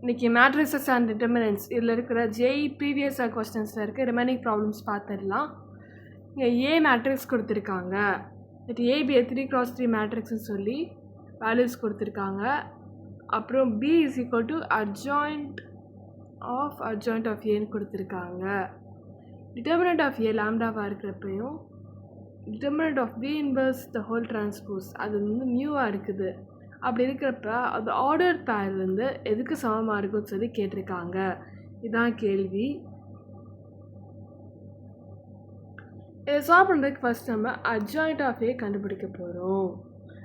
இன்றைக்கி matrices and determinants இதில் இருக்கிற ஜேஇ ப்ரீவியஸ் கொஸ்டின்ஸில் இருக்க ரிமைனிங் ப்ராப்ளம்ஸ் பார்த்துடலாம். இங்கே ஏ மேட்ரிக்ஸ் கொடுத்துருக்காங்க. இட் ஏபி 3x3 மேட்ரிக்ஸ்னு சொல்லி வேல்யூஸ் கொடுத்துருக்காங்க. அப்புறம் B is equal to adjoint of ஏன்னு கொடுத்துருக்காங்க. டிட்டர்மினன்ட் ஆஃப் ஏ லாம்டாவாக இருக்கிறப்பையும் determinant of B inverse the whole transpose அது வந்து நியூவாக இருக்குது. அப்படி இருக்கிறப்ப அது ஆர்டர் பேர் வந்து எதுக்கு சமமாக இருக்குன்னு சொல்லி கேட்டிருக்காங்க. இதுதான் கேள்வி. இதை சால்வ் பண்ணுறதுக்கு ஃபஸ்ட் நம்ம அட்ஜாயிண்ட் ஆஃப் ஏ கண்டுபிடிக்க போகிறோம்.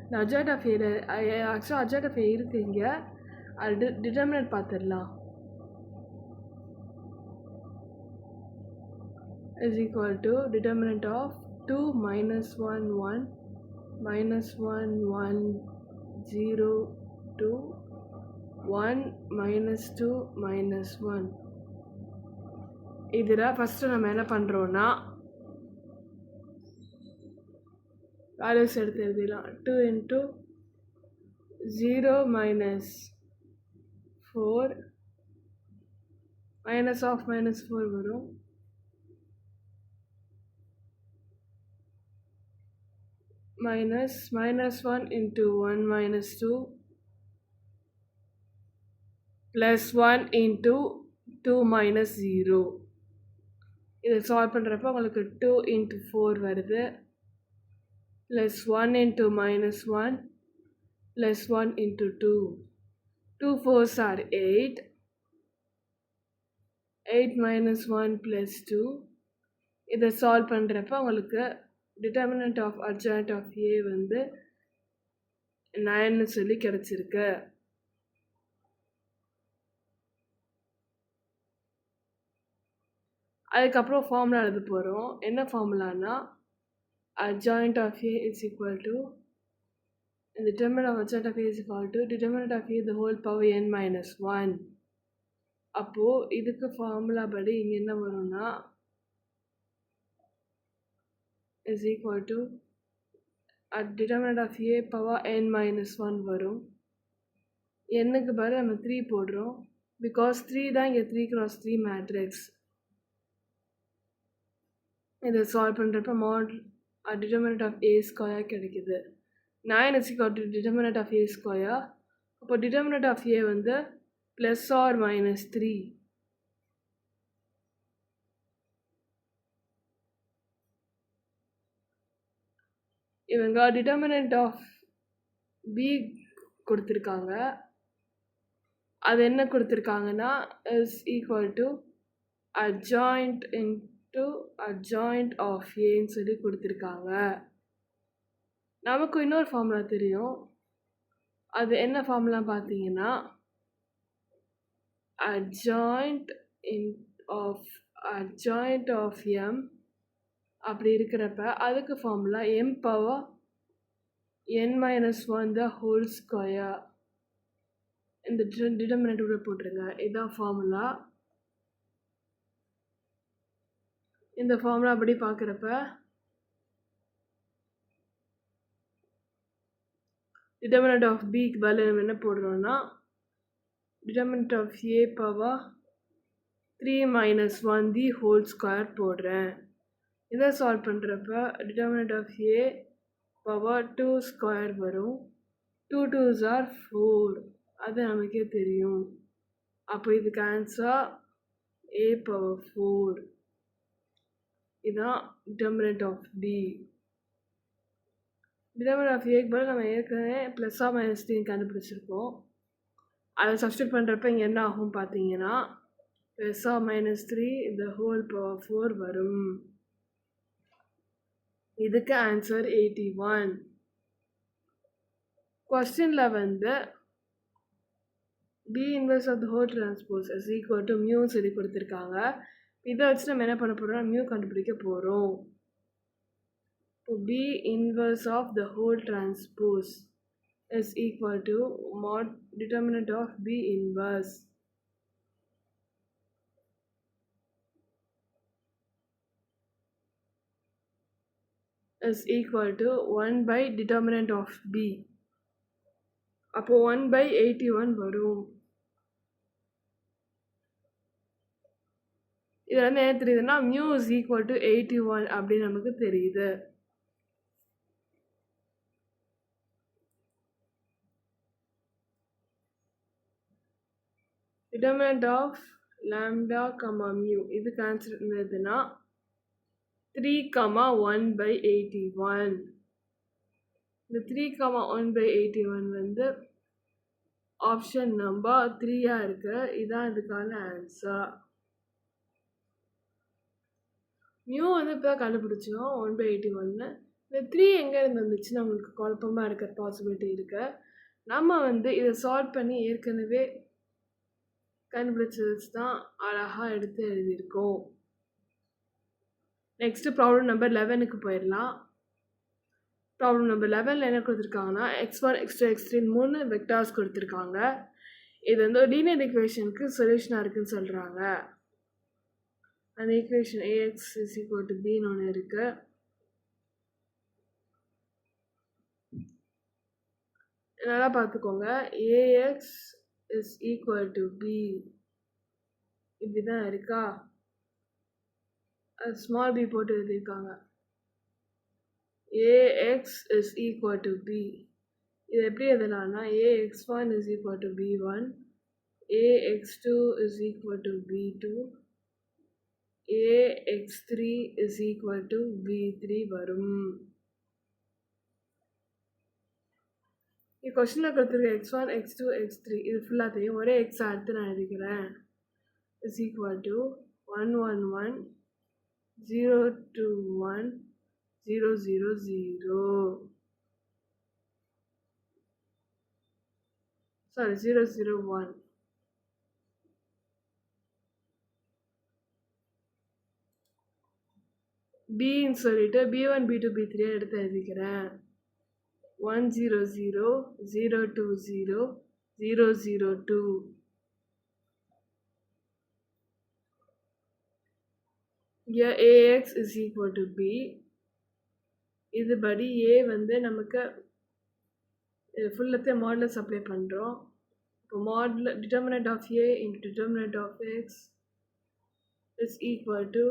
இந்த அட்ஜாயிண்ட் ஆஃப் ஏ ஆக்சுவலாக அட்ஜாயிண்ட் ஆஃப் ஏ இருக்குது இங்கே. அது டிட்டர்மினன்ட் பார்த்துடலாம். is equal to determinant of 2 minus 1 1 minus 1 1 0 2 1 minus 2 minus 1. இதில் ஃபஸ்ட்டு நம்ம என்ன பண்ணுறோன்னா வேல்யூஸ் எடுத்து எழுதிடலாம். 2 into 0 minus 4 minus of minus 4 வரும். minus 1 into 1 minus 2 plus 1 into 2 minus 0. இதை சால்வ் பண்ணுறப்ப உங்களுக்கு 2 into 4 வருது plus 1 into minus 1 plus 1 into 2. 2 4s are 8. 8 minus 1 plus 2. இதை சால்வ் பண்ணுறப்ப உங்களுக்கு determinant of adjoint of A வந்து 9 சொல்லி கிடச்சிருக்கு. அதுக்கப்புறம் ஃபார்முலா எழுத போகிறோம். என்ன ஃபார்முலானா adjoint of A is equal to determinant of adjoint of A is equal to determinant of A the whole power n minus 1. அப்போது இதுக்கு ஃபார்முலா படி இங்கே என்ன வரும்னா is equal to determinant of a power n minus 1 வரும். nக்கு பதில் நம்ம 3 போடுறோம். பிகாஸ் 3 தான் இங்கே 3x3 மேட்ரிக்ஸ். இதை சால்வ் பண்ணுறப்ப டிட்டர்மினன்ட் ஆஃப் a ஸ்கொயர் கிடைக்குது. 9 is equal to determinant of a square. அப்போ டிட்டர்மினன்ட் ஆஃப் a வந்து ப்ளஸ் ஆர் மைனஸ் 3. இவங்க டிட்டர்மினன்ட் ஆஃப் பி கொடுத்துருக்காங்க. அது என்ன கொடுத்துருக்காங்கன்னா is equal to adjoint into adjoint of ஏன்னு சொல்லி கொடுத்துருக்காங்க. நமக்கு இன்னொரு ஃபார்முலா தெரியும். அது என்ன ஃபார்முலா பார்த்தீங்கன்னா அட்ஜாயிண்ட் ஆஃப் எம். அப்படி இருக்கிறப்ப அதுக்கு formula m power n minus 1 the whole square. இந்த டிட்டர்மினன்ட் கூட போட்டுருங்க. இதுதான் ஃபார்முலா. இந்த ஃபார்முலா அப்படி பார்க்குறப்ப டிட்டர்மினன்ட் ஆஃப் பிக்கு பதில் நம்ம என்ன போடுறோன்னா determinant of A power 3 minus 1 the whole square போடுறேன். இதை சால்வ் பண்ணுறப்ப determinant of A power 2 square வரும். 2 2s are 4. அது நமக்கே தெரியும். அப்போ இதுக்கு ஆன்சர் a பவர் 4. இதுதான் determinant of B. Determinant of ஏக்கு பதில் நம்ம ஏற்கனவே ப்ளஸ் ஆர் மைனஸ் 3 கண்டுபிடிச்சிருக்கோம். அதை சப்ஸ்டியூட் பண்ணுறப்ப இங்கே என்ன ஆகும் பார்த்தீங்கன்னா plus or minus 3 the whole power 4 வரும். இதுக்கு ஆன்சர் 81. கொஸ்டினில் வந்து B inverse of the whole transpose is equal to mu சொல்லி கொடுத்துருக்காங்க. இதை வச்சு நம்ம என்ன பண்ண போகிறோம்னா மியூ கண்டுபிடிக்க போகிறோம். இப்போ P inverse of the whole transpose is equal to determinant of B inverse. is equal to 1 by determinant of b. அப்போ 1 by 81 வரும். இதில் வந்து என்ன தெரியுதுன்னா மியூ இஸ் ஈக்குவல் டு 81 அப்படின்னு நமக்கு தெரியுது. Determinant of lambda comma mu இதுக்கு ஆன்சர் இருந்ததுன்னா 3,1/81. இந்த 3,1/81 வந்து ஆப்ஷன் நம்பர் 3 இருக்கு. இதுதான் இதுக்கான ஆன்சர். மியூ வந்து இப்போ கண்டுபிடிச்சோம் 1/81. இந்த 3 எங்கே இருந்து வந்துச்சு நம்மளுக்கு குழப்பமாக இருக்கிற பாசிபிலிட்டி இருக்கு. நம்ம வந்து இதை சால்வ் பண்ணி ஏற்கனவே கண்டுபிடிச்சது தான் அழகாக எடுத்து எழுதியிருக்கோம். நெக்ஸ்ட் ப்ராப்ளம் நம்பர் 11க்கு போயிடலாம். ப்ராப்ளம் நம்பர் 11 என்ன கொடுத்துருக்காங்கன்னா x1 x2 x3 3 வெக்டார்ஸ் கொடுத்துருக்காங்க. இது வந்து ஒரு லீனியர் ஈக்குவேஷனுக்கு சொல்யூஷனாக இருக்குன்னு சொல்கிறாங்க. அந்த equation ax is equal to bன்னு ஒன்று இருக்கு. நல்லா பார்த்துக்கோங்க. ax is equal to b இப்படி தான் இருக்கா. ஸ்மால் பி போட்டு எழுதியிருக்காங்க. ax is equal to b இது எப்படி எழுதலாம்னா ax1 is equal to b1, ax2 is equal to b2, ax3 is equal to b3 வரும். கொஸ்டினில் கொடுத்துருக்க x1 x2 x3 இது ஃபுல்லாத்தையும் ஒரே x எடுத்து நான் எழுதிக்கிறேன். is equal to 1 1 1 0 2 1 0 0 0 sorry 0 0 1 bன்னு சொல்லிட்டு b1 b2 b3 எடுத்து எழுதிக்கிறேன். 1 0 0 0 2 0 0 0 2 இங்கே ax is equal to b இதுபடி a வந்து நமக்கு ஃபுல்லத்தை மாடலஸ் அப்ளை பண்ணுறோம். இப்போ modulus determinant of a into determinant of x is equal to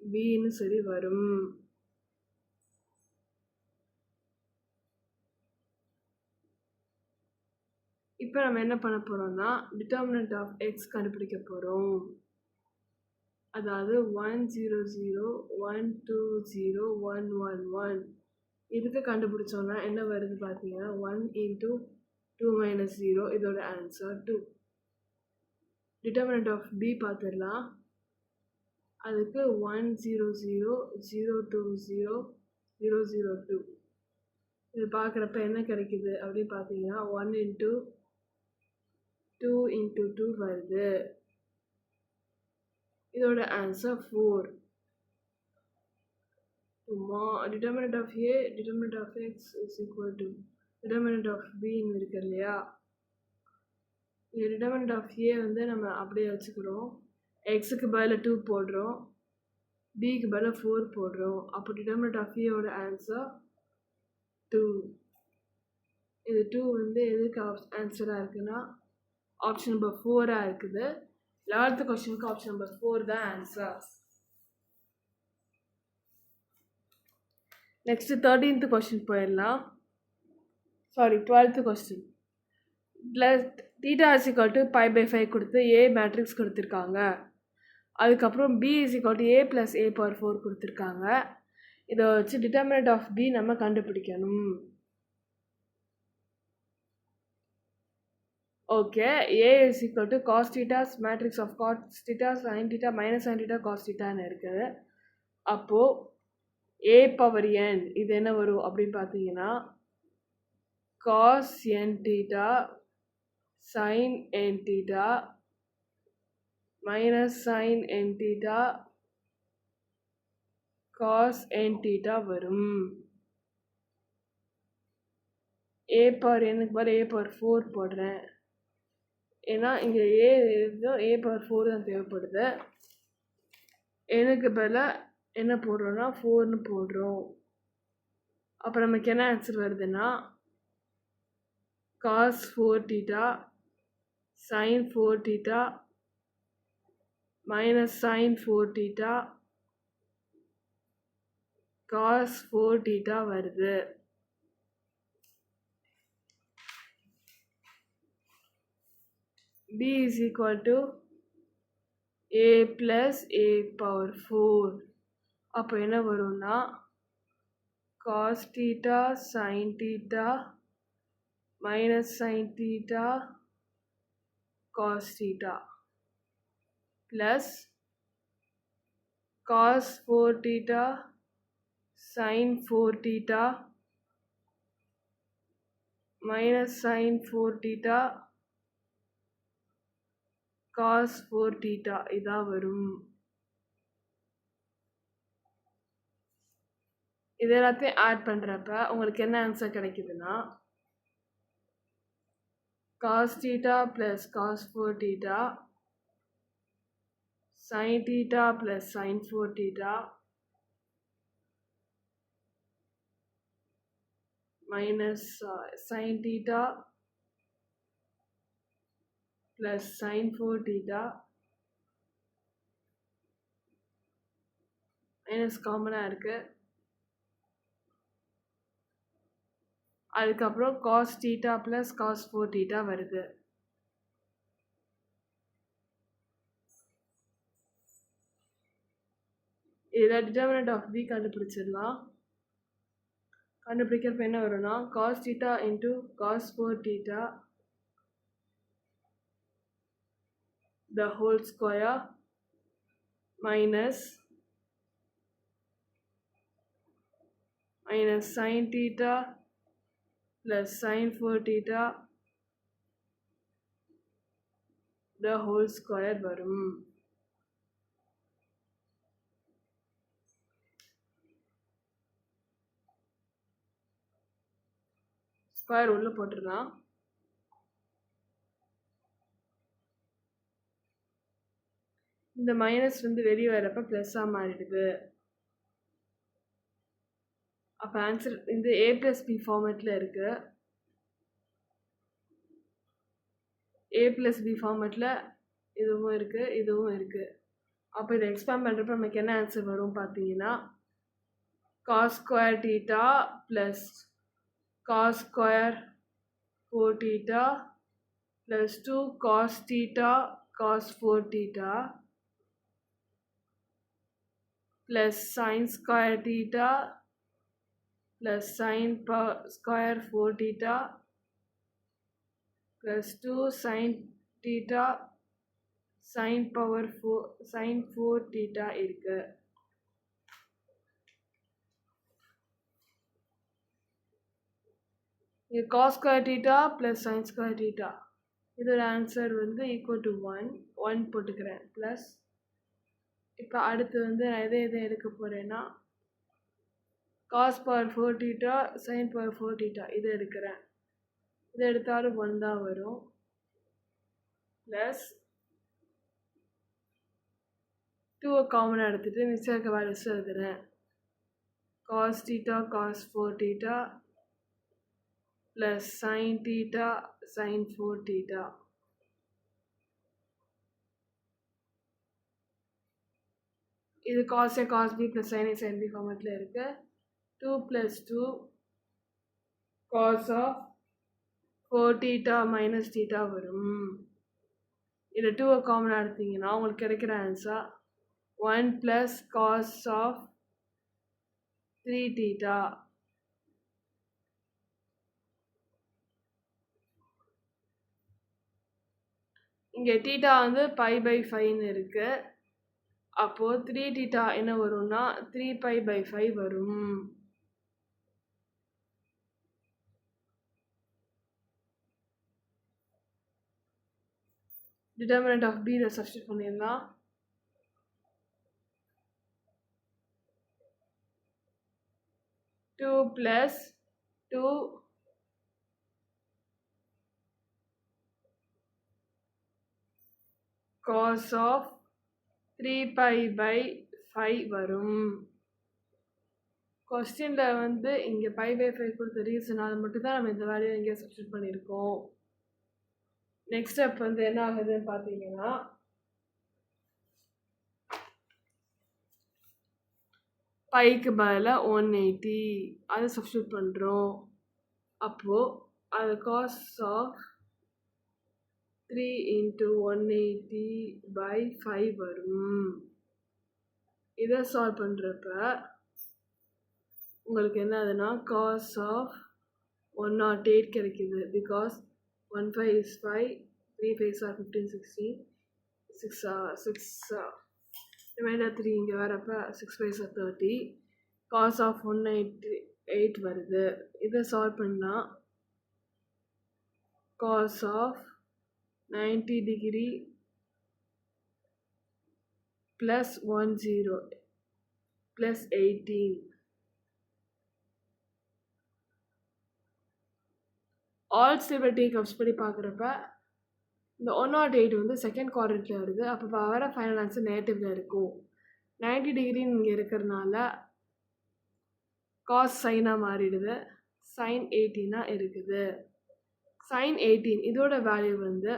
bன்னு சொல்லி வரும். இப்போ நம்ம என்ன பண்ண போகிறோம்னா டிட்டர்மினன்ட் ஆஃப் x கண்டுபிடிக்க போகிறோம். அதாவது 1 0 0 1 2 0 1 1 1 இதுக்கு கண்டுபிடிச்சோன்னா என்ன வருது பார்த்தீங்கன்னா 1 into 2 minus 0 இதோட ஆன்சர் 2. டிட்டர்மினன்ட் ஆஃப் b பார்த்துடலாம். அதுக்கு 1 0 0 0 2 0 0 0 2 இது பார்க்குறப்ப என்ன கிடைக்குது அப்படின்னு பார்த்தீங்கன்னா 1 into 2 into 2 வருது. இதோட answer 4. Determinant of a determinant of x is equal to determinant of bன்னு இருக்கு இல்லையா. இந்த டிட்டர்மினன்ட் ஆஃப் a வந்து நம்ம அப்படியே வச்சுக்கிறோம். எக்ஸுக்கு பதில் 2 போடுறோம், பிக்கு பதில் 4 போடுறோம். அப்போ டிட்டர்மினன்ட் ஆஃப் ஏவோட ஆன்சர் 2. இது 2 வந்து எதுக்கு ஆன்சராக இருக்குன்னா ஆப்ஷன் நம்பர் 4 இருக்குது. 11th கொஸ்டினுக்கு ஆப்ஷன் நம்பர் 4 தான் ஆன்சர். நெக்ஸ்ட் 13th கொஸ்டின் போயிடலாம். Sorry 12th question. Theta is equal to π/5 கொடுத்து a மேட்ரிக்ஸ் கொடுத்துருக்காங்க. அதுக்கப்புறம் b is equal to a + a/4 கொடுத்துருக்காங்க. இதை வச்சு டிட்டர்மினன்ட் ஆஃப் b நம்ம கண்டுபிடிக்கணும். Okay, a is equal to cos θ matrix of cos θ sin θ - sin θ cos θன்னு இருக்குது. அப்போது a⁴n இது என்ன வரும் அப்படின்னு பார்த்தீங்கன்னா cos n θ sin n θ - sin n θ cos n θ வரும். a⁴n a/4 போடுறேன். ஏன்னா இங்கே a/4 தான் தேவைப்படுது. எனக்கு பதிலாக என்ன போடுறோன்னா 4ன்னு போடுறோம். அப்போ நமக்கு என்ன ஆன்சர் வருதுன்னா cos 4 θ sin 4 θ minus sin 4 theta cos 4 theta வருது. b is equal to a plus a power 4. அப்போ என்ன வரும்னா cos theta sin theta minus sin theta cos theta plus cos 4 theta sin 4 theta minus sin 4 theta cos 4 theta இதான் வரும். இது எல்லாத்தையும் add பண்ணுறப்ப உங்களுக்கு என்ன ஆன்சர் கிடைக்குதுன்னா cos theta plus cos 4 theta sin theta plus sin 4 theta minus sin theta plus sin 4 theta minus காமனாக இருக்குது. அதுக்கப்புறம் cos theta plus cos 4 theta வருது. இதில் டிட்டர்மினன்ட் ஆஃப் b கண்டுபிடிச்சிடலாம். கண்டுபிடிக்கிறப்ப என்ன வரும்னா cos theta into cos 4 theta the whole square minus sin theta plus sin 4 theta the whole square வரும். Square உள்ள போட்டுடலாம். இந்த மைனஸ் வந்து வெளியே வரப்ப ப்ளஸ்ஸாக மாறிடுது. அப்போ ஆன்சர் இந்த a plus b ஃபார்மேட்டில் இருக்குது. a plus b ஃபார்மேட்டில் இதுவும் இருக்குது, இதுவும் இருக்குது. அப்போ இதை எக்ஸ்பேண்ட் பண்ணுறப்ப நமக்கு என்ன ஆன்சர் வரும் பார்த்தீங்கன்னா cos square theta plus cos square 4 theta plus 2 cos theta cos 4 theta plus sin square theta plus sin square 4 theta plus 2 sin theta sin power 4 sin 4 theta இருக்கு. இங்கே cos square theta plus sin square theta இதோட answer வந்து equal to 1 போட்டுக்கிறேன். Plus இப்போ அடுத்து வந்து நான் எதை எடுக்க போகிறேன்னா cos power 4 theta sin power 4 theta இதை எடுக்கிறேன். இதை எடுத்தாலும் 1 தான் வரும். ப்ளஸ் 2 காமனாக எடுத்துகிட்டு மிச்சம் இருக்க வேல்யூஸ் எழுதுகிறேன். cos theta cos 4 theta plus sin theta sin 4 theta இது cos A cos B plus sin A sin B ஃபார்மேட்டில் இருக்கு. 2 plus 2 cos of 4 theta minus theta வரும். இதில் 2 காமனாக எடுத்தீங்கன்னா உங்களுக்கு கிடைக்கிற answer 1 plus cos of 3 theta இங்கே தீட்டா வந்து π/5 இருக்கு. அப்போ 3 theta என்ன வரும்னா 3π/5 வரும். டிட்டர்மினன்ட் ஆஃப் b ல சப்ஸ்டிட்யூட் பண்ணிடலாம். டூ ப்ளஸ் 2 cos of 3π/5 வரும். கொஸ்டினில் வந்து இங்கே π/5 கொடுத்த ரீசனால் மட்டும்தான் நம்ம இந்த வேல்யூ இங்கே சப்ஸ்டிட்யூட் பண்ணியிருக்கோம். நெக்ஸ்ட் ஸ்டெப் வந்து என்ன ஆகுதுன்னு பார்த்தீங்கன்னா பைக்கு பதிலாக 180 அதை சப்ஸ்டியூட் பண்ணுறோம். அப்போது அது காஸ் ஆஃப் 3 × 180/5 வரும். இதை சால்வ் பண்ணுறப்ப உங்களுக்கு என்ன ஆகுதுன்னா காஸ் ஆஃப் 108 கிடைக்குது. பிகாஸ் 1 5 is 5, 3 5 are 15, 16, 6 ரிமைண்டர் 3 இங்கே வரப்போ 6 5 are 30. காஸ் ஆஃப் 188 வருது. இதை சால்வ் பண்ணால் cos of 90 degree plus 10 plus 18. All stability cups படி பார்க்குறப்ப இந்த 108 வந்து செகண்ட் குவாட்ரண்ட்டில் வருது. அப்போ வர ஃபைனல் ஆன்சர் நெகட்டிவில் இருக்கும். 90 டிகிரின்னு இங்கே இருக்கிறதுனால காஸ் சைனாக மாறிடுது. சைன் 18 இருக்குது. சைன் 18 இதோட வேல்யூ வந்து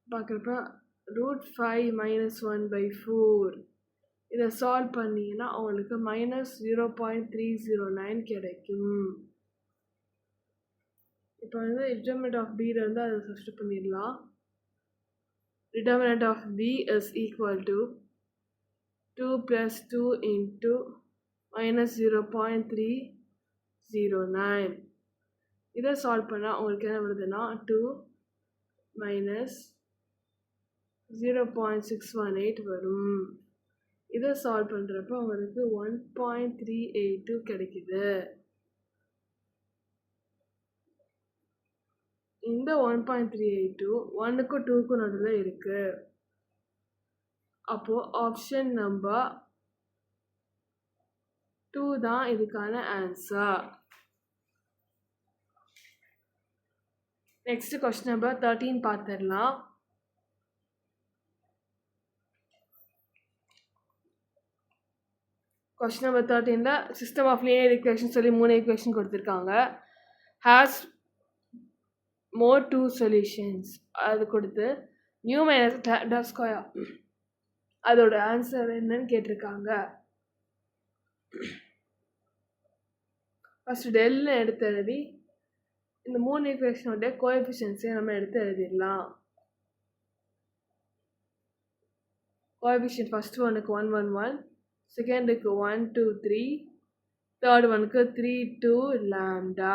பார்க்குறப்ப √5 - 1/4. இதை சால்வ் பண்ணிங்கன்னா அவங்களுக்கு -0.309 கிடைக்கும். இப்போ வந்து டிட்டர்மினன்ட் ஆஃப் B வந்து அதை சப்ஸ்டியூட் பண்ணிடலாம். Determinant of B is equal to 2 + 2 × -0.309. இதை சால்வ் பண்ணால் உங்களுக்கு என்ன வருதுன்னா 2 - 0.618 வரும். இதை சால்வ் பண்ணுறப்ப உங்களுக்கு 1.382 கிடைக்குது. இந்த 1.382 1க்கும் 2க்கும் நடுவில் இருக்கு. அப்போது ஆப்ஷன் நம்பர் 2 தான் இதுக்கான ஆன்சர். நெக்ஸ்ட் கொஸ்டின் நம்பர் 13 பார்த்துடலாம். கொஸ்டின் நம்பர் 13ல சிஸ்டம் ஆஃப் லீனியர் ஈக்குவேஷன் சொல்லி 3 ஈக்குவேஷன் கொடுத்துருக்காங்க. ஹேஸ் மோர் 2 சொல்யூஷன்ஸ் அது கொடுத்து நியூ மைனஸ் லாம்டா ஸ்கொயர் அதோட ஆன்சர் என்னன்னு கேட்டிருக்காங்க. ஃபஸ்ட்டு டெல்னு எடுத்து எழுதி இந்த 3 ஈக்குவேஷனோட கோஎஃபிஷியன்ஸை நம்ம எடுத்து எழுதிடலாம். கோஎஃபிஷியன்ட் ஃபஸ்ட் ஒனுக்கு 1 1 1, செகண்டுக்கு 1 2 3, தேர்ட் ஒனுக்கு 3 2 லாம்டா.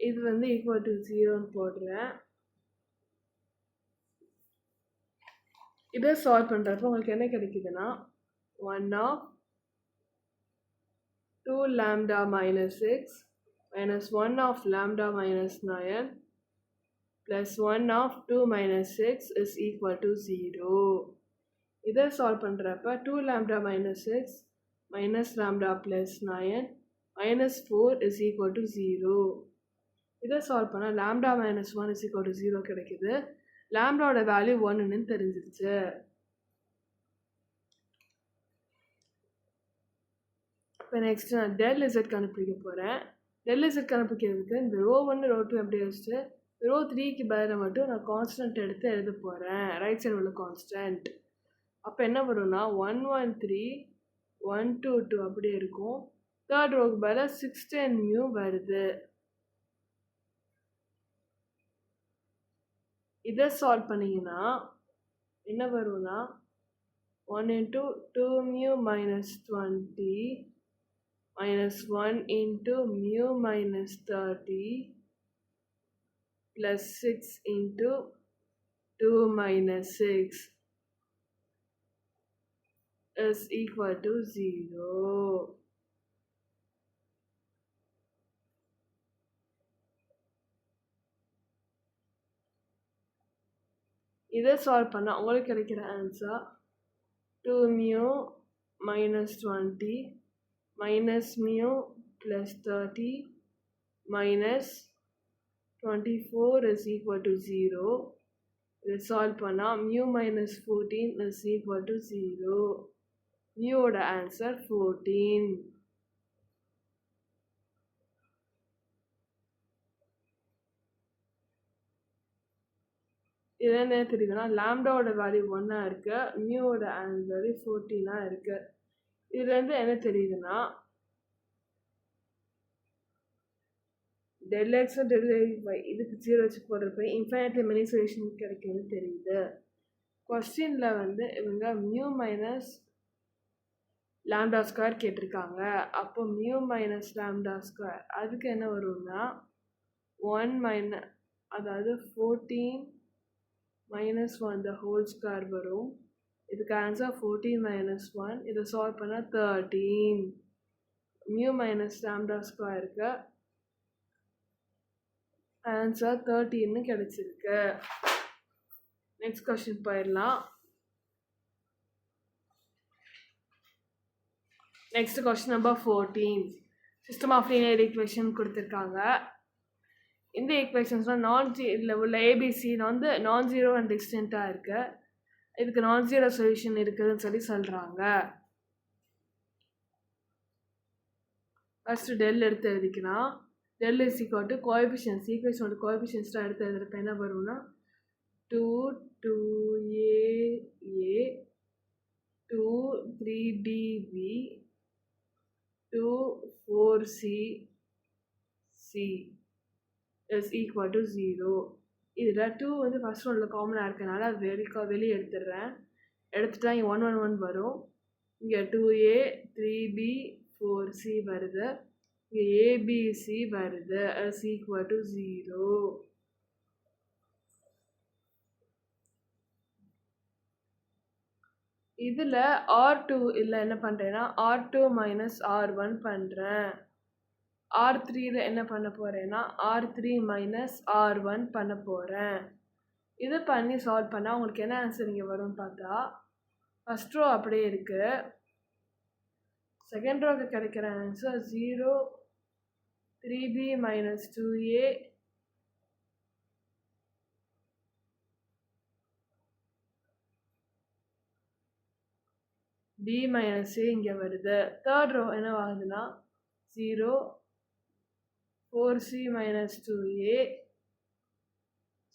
இது வந்து ஈக்குவல் டு 0ன்னு போடுறேன். இதை சால்வ் பண்ணுறப்போ உங்களுக்கு என்ன கிடைக்குதுன்னா 1/2 lambda - 6 - 1 lambda - 9 plus 1/2 - 6 is equal to 0. இதை சால்வ் பண்ணுறப்ப 2 lambda - 6 - lambda plus 9 -4 is equal to 0. இதை சால்வ் பண்ணால் lambda - 1 is equal to 0 கிடைக்குது. லாம்டாவோட வேல்யூ 1ன்னு தெரிஞ்சிருச்சு. இப்போ நெக்ஸ்ட் நான் டெல் இசட் கண்டுபிடிக்க போகிறேன். டெல் இசட் கண்டுபிடிக்கிறதுக்கு இந்த ரோ 1 ரோ 2 எப்படி வச்சுட்டு ரோ 3க்கு பதிலாக மட்டும் நான் கான்ஸ்டன்ட் எடுத்து எழுத போகிறேன். ரைட் சைடு உள்ள கான்ஸ்டன்ட். அப்போ என்ன வரும்னா 1 1 3 1 2 2 அப்படியே இருக்கும். தேர்ட் ரோக்கு பதிலாக 610 மியூ வருது. இதை சால்வ் பண்ணிங்கன்னா என்ன வரும்னா 1 × 2 mu - 20 -1 × mu - 30 plus 6 × 2 - 6 is equal to 0. இதை சால்வ் பண்ணால் உங்களுக்கு கிடைக்கிற answer 2 mu - 20 mu plus 30 -24 is equal to 0. இதை சால்வ் பண்ணால் மியூ - 14 is equal to 0. மியூவோட ஆன்சர் 14. இது என்ன தெரியுதுன்னா லாம்டாவோட வேல்யூ 1 இருக்கு, மியூவோட வேல்யூ 14 இருக்கு. இதுலேருந்து என்ன தெரியுதுன்னா del x del y இதுக்கு 0 வச்சு போடுறப்ப இன்ஃபைனைட்லி மெனி சொல்யூஷன் கிடைக்கும்னு தெரியுது. கொஸ்டினில் வந்து இவங்க மியூ மைனஸ் லாம்டா ஸ்கொயர் கேட்டிருக்காங்க. அப்போ மியூ மைனஸ் லாம்டா ஸ்கொயர் அதுக்கு என்ன வரும்னா 1 அதாவது 14 minus 1 the whole square வரும். இதுக்கு ஆன்சர் 14 minus 1. இதை சால்வ் பண்ணால் 13. மியூ மைனஸ் லாம்டா ஸ்கொயருக்கு ஆன்சர் 13 கிடைச்சிருக்கு. நெக்ஸ்ட் கொஸ்டின் போயிடலாம். Next question number 14. System of linear equation கொடுத்துருக்காங்க. இந்த ஈக்குவேஷன்ஸ்லாம் இதில் உள்ள ஏபிசி வந்து நான் ஜீரோ அண்ட் டிஸ்டன்ட்டாக இருக்குது. இதுக்கு நான் ஜீரோ சொல்யூஷன் இருக்குதுன்னு சொல்கிறாங்க. ஃபஸ்ட்டு டெல் எடுத்து எழுதிக்கலாம். Del is equal to coefficients, ஈக்குவேஷனோட கோஎஃபிஷியன்ஸ்லாம் எடுத்து எழுதுறப்ப என்ன வரும்னா 2 2a 2 3db 2 4c is equal to 0. இதில் 2 வந்து ஃபஸ்ட் ஒன்றில் காமனாக இருக்கனால அது வெளியே எடுத்துடுறேன். எடுத்துட்டா இங்கே 1 1 1 வரும். இங்கே 2a 3b 4c வருது. இங்கே abc வருது. is equal to 0. இதில் R2 இல்லை என்ன பண்ணுறேன்னா R2 minus R1 பண்ணுறேன். R3ல என்ன பண்ண போகிறேன்னா R3 minus R1 பண்ண போகிறேன். இது பண்ணி சால்வ் பண்ணால் உங்களுக்கு என்ன ஆன்சர் இங்கே வரும்னு பார்த்தா ஃபஸ்ட் ரோ அப்படியே இருக்குது. செகண்ட் ரோக்கு கிடைக்கிற answer 0 3b minus 2a b minus a இங்கே வருது. தேர்ட் ரோ என்ன ஆகுதுன்னா 0 4c minus 2a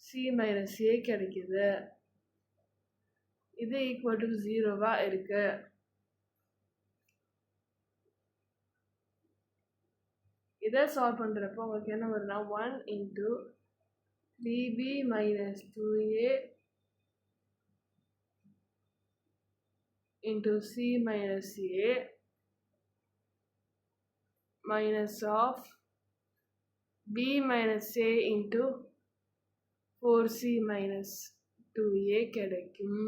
c minus a கிடைக்குது. இது ஈக்குவல் டு 0வாக இருக்கு. இதை சால்வ் பண்ணுறப்போ உங்களுக்கு என்ன வருதுன்னா 1 into 3b minus 2a into c minus a minus of b minus a into 4c minus 2a கிடைக்கும்.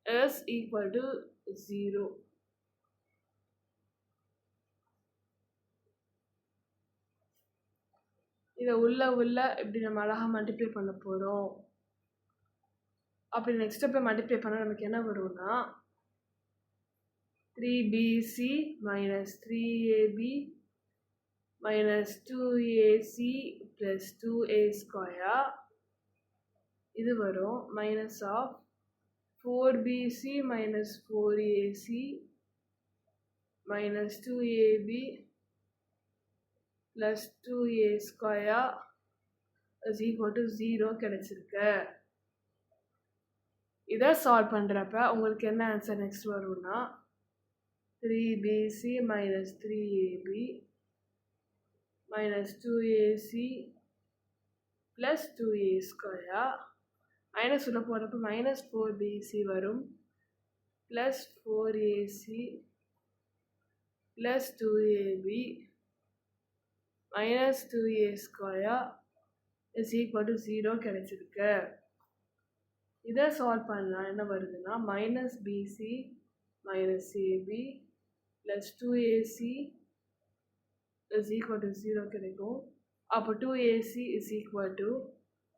is equal to 0. இதை உள்ள இப்படி நம்ம அழகாக மல்டிப்ளை பண்ண போகிறோம். அப்படி நெக்ஸ்ட் ஸ்டெப்பை மல்டிப்ளை பண்ணால் நமக்கு என்ன வரும்னா 3bc minus 3ab minus 2ac plus 2a square இது வரும். minus of 4bc minus 4ac minus 2ab plus 2a square is equal to 0 கிடைச்சிருக்கு. இதை சால்வ் பண்ணுறப்ப உங்களுக்கு என்ன ஆன்சர் நெக்ஸ்ட் வரும்னா 3bc minus 3ab minus 2ac plus 2a square minus உள்ள போகிறப்ப minus 4bc வரும் plus 4ac plus 2ab minus 2a square is equal to 0 கிடைச்சிருக்கு. இதை சால்வ் பண்ணலாம் என்ன வருதுன்னா minus bc minus ab plus 2ac is equal to 0 கிடைக்கும். அப்போ 2ac is equal to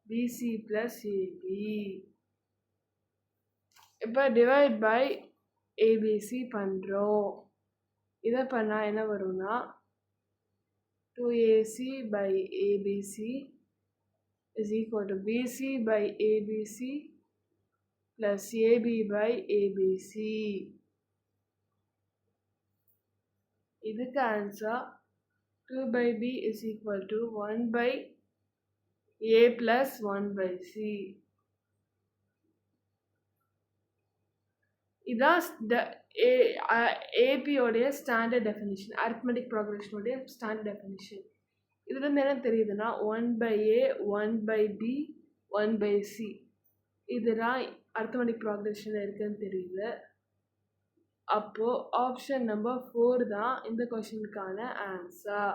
bc plus ab. இப்போ டிவைட் பை abc பண்ணுறோம். இதை பண்ணால் என்ன வரும்னா 2ac by abc is equal to bc by abc plus ab by abc. இதுக்கு answer 2 by b is equal to 1 by a plus 1 by c. இதான் ஏபியோடைய standard definition, arithmetic ப்ராக்ரெஷனுடைய ஸ்டாண்டர்ட் டெஃபினிஷன். இதுலேருந்து என்ன தெரியுதுன்னா 1 by a 1 by b 1 by c இதுதான் arithmetic ப்ராக்ரெஷனில் இருக்குன்னு தெரியுது. அப்போது ஆப்ஷன் நம்பர் 4 தான் இந்த கொஷினுக்கான ஆன்சர்.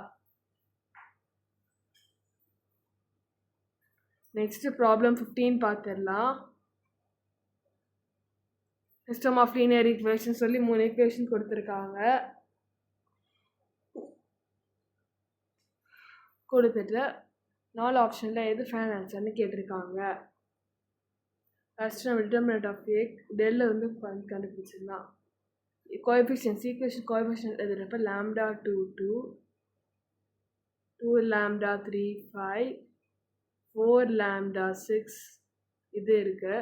நெக்ஸ்ட் ப்ராப்ளம் 15 பார்த்துடலாம். சிஸ்டம் ஆஃப் லீனியர் ஈக்குவேஷன் சொல்லி 3 ஈக்குவேஷன் கொடுத்துருக்காங்க. கொடுத்துட்டு 4 ஆப்ஷனில் எது ஃபைனல் ஆன்சர்னு கேட்டிருக்காங்க. ஃபர்ஸ்ட் நம்ம டிட்டர்மினன்ட் ஆஃப் ஏ டெல்ல வந்து கண்டுபிடிச்சிடலாம். கோஎஃபிஷியன்ஸ் ஈக்குவேஷன் கோஎஃபிஷியன்ட் எழுதுறப்ப லாம்டா 2 2 2 லாம்டா 3 5 4 லாம்டா 6 இது இருக்கு.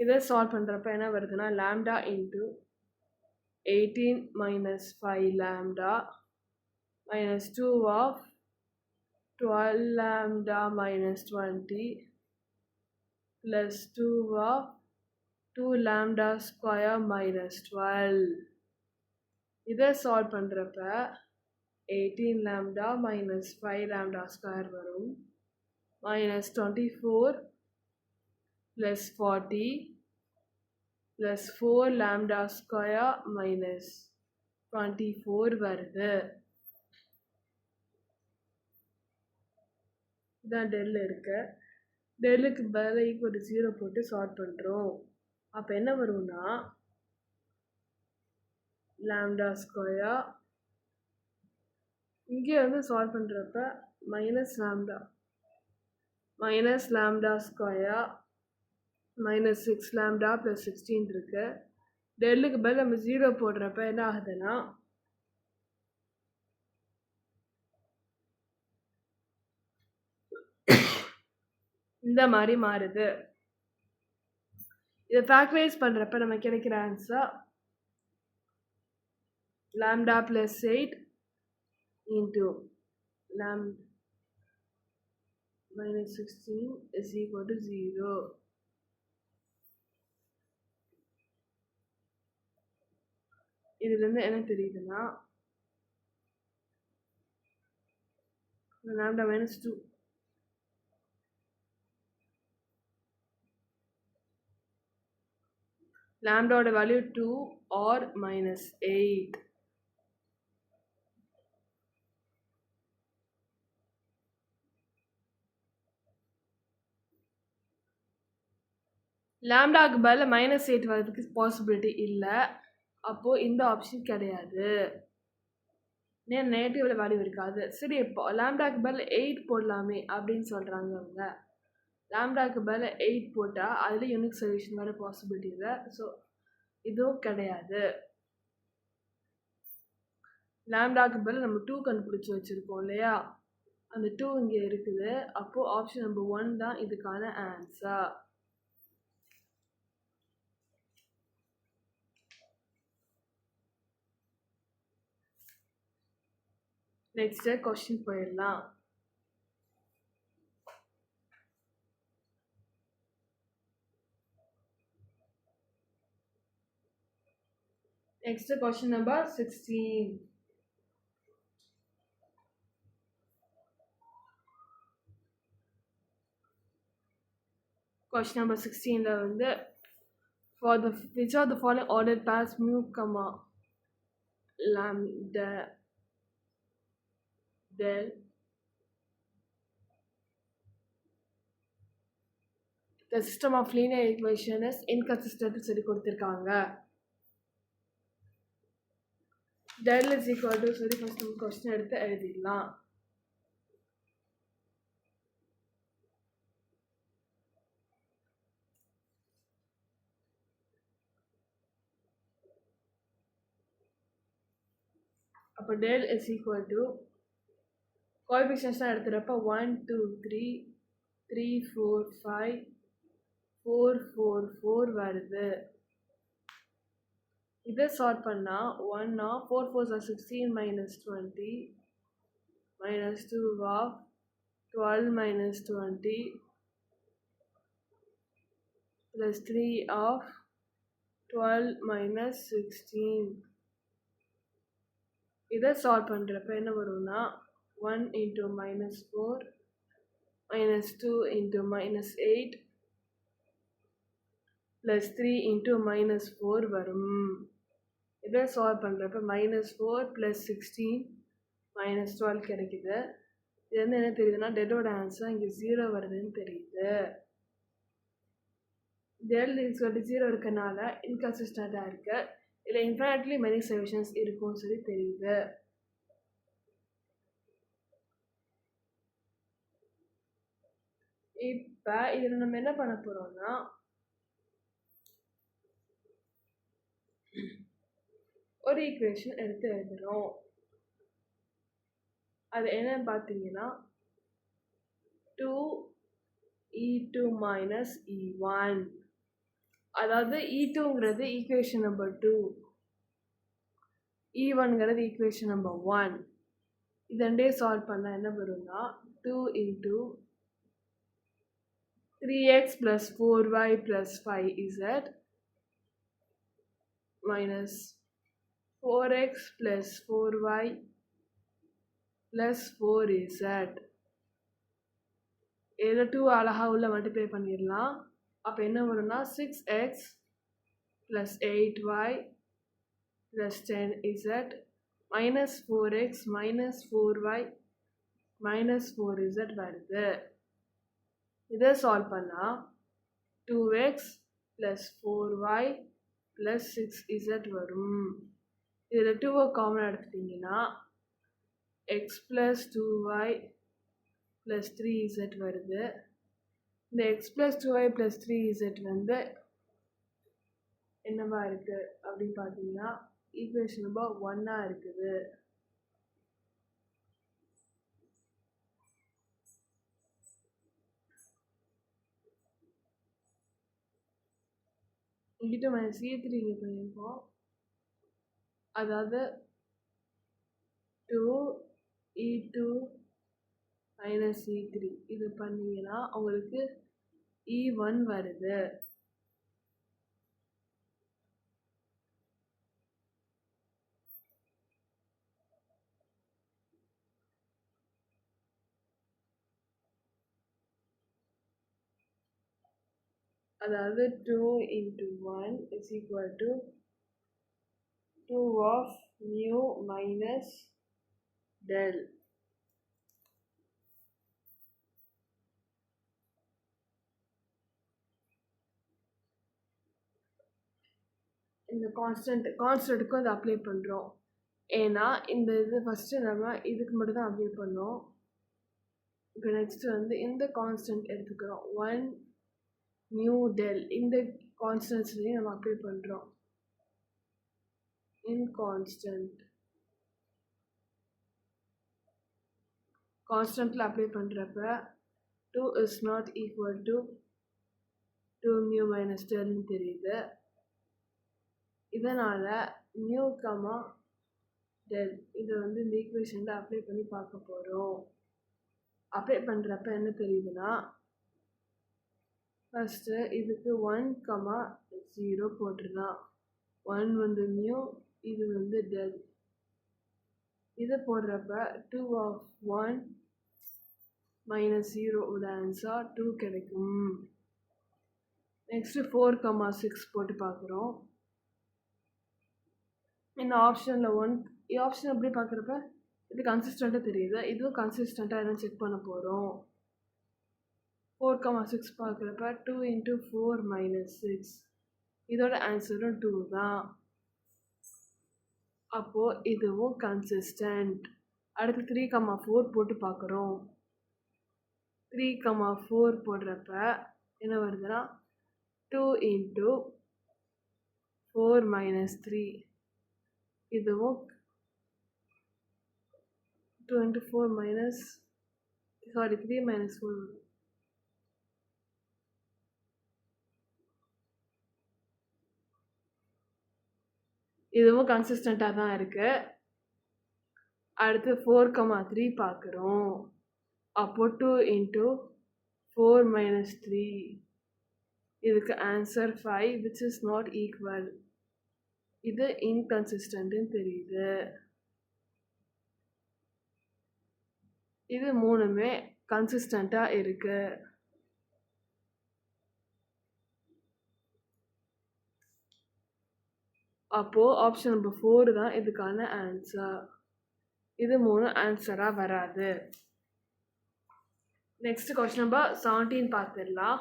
இதை சால்வ் பண்ணுறப்ப என்ன வருதுன்னா lambda into 18 minus 5 lambda minus 2 of 12 lambda minus 20 plus 2 of 2 lambda square minus 12. இதை சால்வ் பண்ணுறப்ப 18 lambda minus 5 lambda square வரும், minus 24 plus 40 plus 4 lambda square minus 24 வருது. இதான் டெல் இருக்கு. டெல்லுக்கு பதிலாக ஈக்குவல் 0 போட்டு சால்வ் பண்ணுறோம். அப்போ என்ன வரும்னா லாம்டா ஸ்கொயர் இங்கே வந்து சால்வ் பண்ணுறப்ப minus lambda square minus 6 lambda plus 16 இருக்கு. டெல்லுக்கு பதில் நம்ம 0 போடுறப்ப என்ன ஆகுதுன்னா இந்த மாதிரி மாறுது. இதை ஃபேக்டரைஸ் பண்ணுறப்ப நம்ம கிடைக்கிற answer lambda plus 8 into minus 16 is equal to 0. இதுலேருந்து என்ன தெரியுதுன்னா லாம்டா மைனஸ் 2 லாம்டாவோட வேல்யூ 2 ஆர் மைனஸ் 8. லாம்டாவுக்கு பதில் மைனஸ் 8 வரதுக்கு பாசிபிலிட்டி இல்லை. அப்போது இந்த ஆப்ஷன் கிடையாது, ஏன் நெகட்டிவ்ல வேல்யூ இருக்காது. சரி, இப்போ லாம்டாக்கு பதில் 8 போடலாமே அப்படின்னு சொல்கிறாங்க அவங்க. லாம்டாக்கு பதில் 8 போட்டால் அதில் யூனிக் சொல்யூஷன் வர பாசிபிலிட்டி இல்லை. ஸோ இதுவும் கிடையாது. லாம்டாக்கு பதில் நம்ம 2 கண்டுபிடிச்சி வச்சுருக்கோம் இல்லையா, அந்த 2 இங்கே இருக்குது. அப்போது ஆப்ஷன் நம்பர் 1 தான் இதுக்கான ஆன்சர். நெக்ஸ்ட் கொஸ்டின் போயிடலாம். Next question number 16. Question number 16ல வந்து for the which of the following ordered pairs mu comma lambda del the system of linear equation is inconsistent சொல்லி கொடுத்துருக்காங்க. del is equal to சொல்லி first நம்ம question எடுத்து எழுதிடலாம். அப்போ del is equal to கோஎஃபிஷியன்ட்ஸ்லாம் எடுத்துகிறப்ப 1 2 3 3 4 5 4 4 4 வருது. இதை சால்வ் பண்ணால் 1 of 4 4 are 16 minus 20 minus 2 of 12 minus 20 plus 3 of 12 minus 16. இதை சால்வ் பண்ணுறப்ப என்ன வரும்னா 1 into minus 4 minus 2 into minus 8 plus 3 into minus 4 வரும். இதை சால்வ் பண்ணுறப்ப minus 4 plus 16 minus 12 கிடைக்குது. இது வந்து என்ன தெரியுதுன்னா டெல்லோட ஆன்சர் இங்கே 0 வருதுன்னு தெரியுது. டெல் இஸ் 0 இருக்கனால இன்கன்சிஸ்டண்ட்டாக இருக்கு. இதில் இன்ஃபைனட்லி மெனி சொல்யூஷன்ஸ் இருக்கும்னு சொல்லி தெரியுது. இப்போ இதில் நம்ம என்ன பண்ண போகிறோம்னா ஒரு ஈக்குவேஷன் எடுத்து எழுதுகிறோம். அது என்னன்னு பார்த்தீங்கன்னா 2e2 minus e1. அதாவது e2ங்கிறது ஈக்குவேஷன் நம்பர் 2, e1ங்கிறது ஈக்குவேஷன் நம்பர் 1. இது ரெண்டே சால்வ் பண்ணால் என்ன வரும்னா 2 into 3x plus 4y plus 5z minus 4x plus 4y plus 4z. இதில் 2 அழகாக உள்ள மல்டிப்ளை பண்ணிடலாம். அப்போ என்ன வரும்னா 6x plus 8y plus 10z minus 4x minus 4y minus 4z வருது. இதை சால்வ் பண்ணால் 2x plus 4y plus 6z வரும். இதில் 2 காமன் எடுத்துட்டிங்கன்னா x plus 2y plus 3z வருது. இந்த x plus 2y plus 3z வந்து என்னவா இருக்குது அப்படின்னு பார்த்தீங்கன்னா ஈக்குவேஷன் நம்பர் 1 இருக்குது. இங்கிட்ட மைனஸ் e3 இங்கே பண்ணியிருக்கோம். அதாவது 2e2 மைனஸ் e3 இது பண்ணிங்கன்னா உங்களுக்கு e1 வருது. அதாவது 2 into 1 is equal to 2 of mu minus del. இந்த கான்ஸ்டன்ட்டுக்கும் அதை அப்ளை பண்ணுறோம். ஏன்னா இந்த இது ஃபஸ்ட்டு நம்ம இதுக்கு மட்டும் தான் அப்ளை பண்ணோம். இப்போ நெக்ஸ்ட்டு வந்து இந்த கான்ஸ்டன்ட் எடுத்துக்கிறோம் 1 mu del. இந்த கான்ஸ்டன்ட்ஸ்லேயும் நம்ம அப்ளை பண்ணுறோம். in கான்ஸ்டன்ட்டில் அப்ளை பண்ணுறப்ப 2 is not equal to 2 mu minus delன்னு தெரியுது. இதனால் mu கமா டெல் இதை வந்து இந்த ஈக்குவேஷனில் அப்ளை பண்ணி பார்க்க போகிறோம். அப்ளை பண்ணுறப்ப என்ன தெரியுதுன்னா ஃபஸ்ட்டு இதுக்கு 1,0 போட்டுடலாம். 1 வந்து மியூ, இது வந்து டெல். இது போடுறப்ப 2 of 1 minus 0 ஓட ஆன்சர் 2 கிடைக்கும். நெக்ஸ்ட்டு 4,6 போட்டு பார்க்குறோம். இந்த ஆப்ஷனில் ஆப்ஷன் எப்படி பார்க்குறப்ப இது கன்சிஸ்டண்ட்டாக தெரியுது. இதுவும் கன்சிஸ்டண்ட்டாக என்ன செக் பண்ண போகிறோம். 4,6 பார்க்குறப்ப 2 into 4 minus 6 இதோட ஆன்சரும் 2 தான். அப்போது இதுவும் கன்சிஸ்டன்ட். அடுத்து 3,4 போட்டு பார்க்குறோம். 3,4 போடுறப்ப என்ன வருதுன்னா 2 into 4 minus 3 இதுவும் 2 into 4 minus 3 minus 4 வரும். இதுவும் கன்சிஸ்டண்ட்டாக தான் இருக்குது. அடுத்து 4,3 பார்க்குறோம். அப்போ 2 × 4 - 3 இதுக்கு answer 5 which is not equal. இது இன்கன்சிஸ்டன்ட்னு தெரியுது. இது மூணுமே கன்சிஸ்டண்ட்டாக இருக்கு. அப்போது ஆப்ஷன் நம்பர் 4 தான் இதுக்கான ஆன்சர். இது மூணு ஆன்சராக வராது. நெக்ஸ்ட் கொஸ்டின் நம்பர் 17 பார்த்துடலாம்.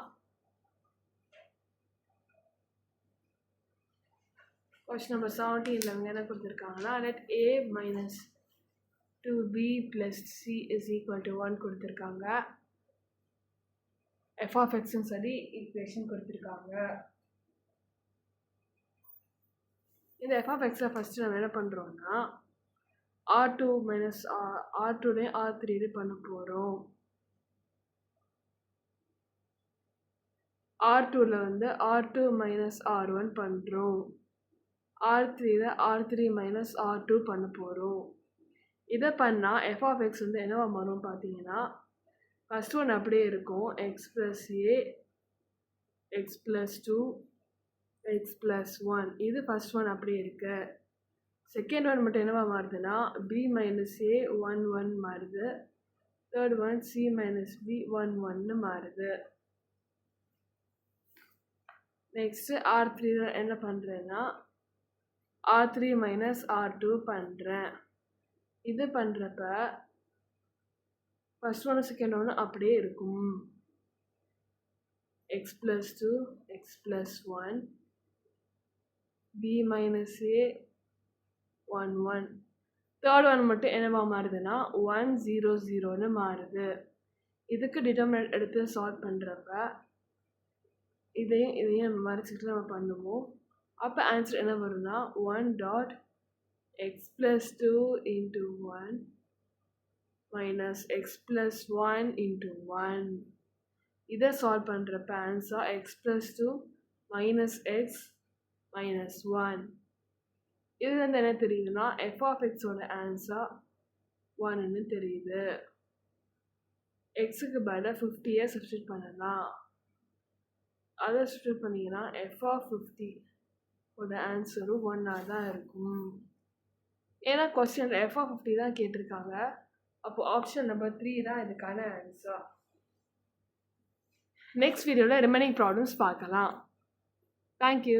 கொஸ்டின் நம்பர் 17ல் அவங்க என்ன கொடுத்துருக்காங்கன்னா let a - 2b + c = 1 கொடுத்துருக்காங்க. f(x)ன்னு சொல்லி ஈக்குவேஷன் கொடுத்துருக்காங்க. இந்த f(x)ல ஃபஸ்ட்டு நம்ம என்ன பண்ணுறோம்னா R2 - R2 R3 பண்ண போகிறோம். R2ல் வந்து R2 - R1 பண்ணுறோம். R3ல் R3 - R2 பண்ண போகிறோம். இதை பண்ணால் f(x) வந்து என்னவா மாறும் பார்த்தீங்கன்னா ஃபஸ்ட் ஒன் அப்படியே இருக்கும், x + a x + 2 x + 1. இது ஃபஸ்ட் ஒன் அப்படியே இருக்கு. செகண்ட் ஒன் மட்டும் என்னவா மாறுதுன்னா b - a 1 1 மாறுது. தேர்ட் ஒன் c - b 1 1ன்னு மாறுது. நெக்ஸ்ட்டு R3ல் என்ன பண்ணுறேன்னா R3 - R2 பண்ணுறேன். இது பண்ணுறப்ப ஃபஸ்ட் ஒன்று செகண்ட் ஒன்று அப்படியே இருக்கும், x + 2 x + 1 b - a 1 1. Third one மட்டும் என்னவா மாறுதுன்னா 1 0 0ன்னு மாறுது. இதுக்கு டிட்டர்மினன்ட் எடுத்து சால்வ் பண்ணுறப்ப இதையும் நம்ம மறைச்சிக்கிட்டு நம்ம பண்ணுவோம். அப்போ ஆன்சர் என்ன வரும்னா 1 .x + 2 × 1 - x + 1 × 1. இதை சால்வ் பண்ணுறப்ப ஆன்சர் x + 2 - x - 1. இது வந்து என்ன தெரியுதுன்னா f(x)ஓட ஆன்சர் 1ன்னு தெரியுது. எக்ஸுக்கு பதிலாக 50 சப்ஸ்டியூட் பண்ணலாம். அதை சப்ஸ்டியூட் பண்ணிங்கன்னா f(50)ஓட ஆன்சரும் 1ஆக தான் இருக்கும். ஏன்னா கொஸ்டின் f(50) தான் கேட்டிருக்காங்க. அப்போ ஆப்ஷன் நம்பர் 3 தான் இதுக்கான ஆன்சர். நெக்ஸ்ட் வீடியோவில் ரிமைனிங் ப்ராப்ளம்ஸ் பார்க்கலாம். தேங்க்யூ.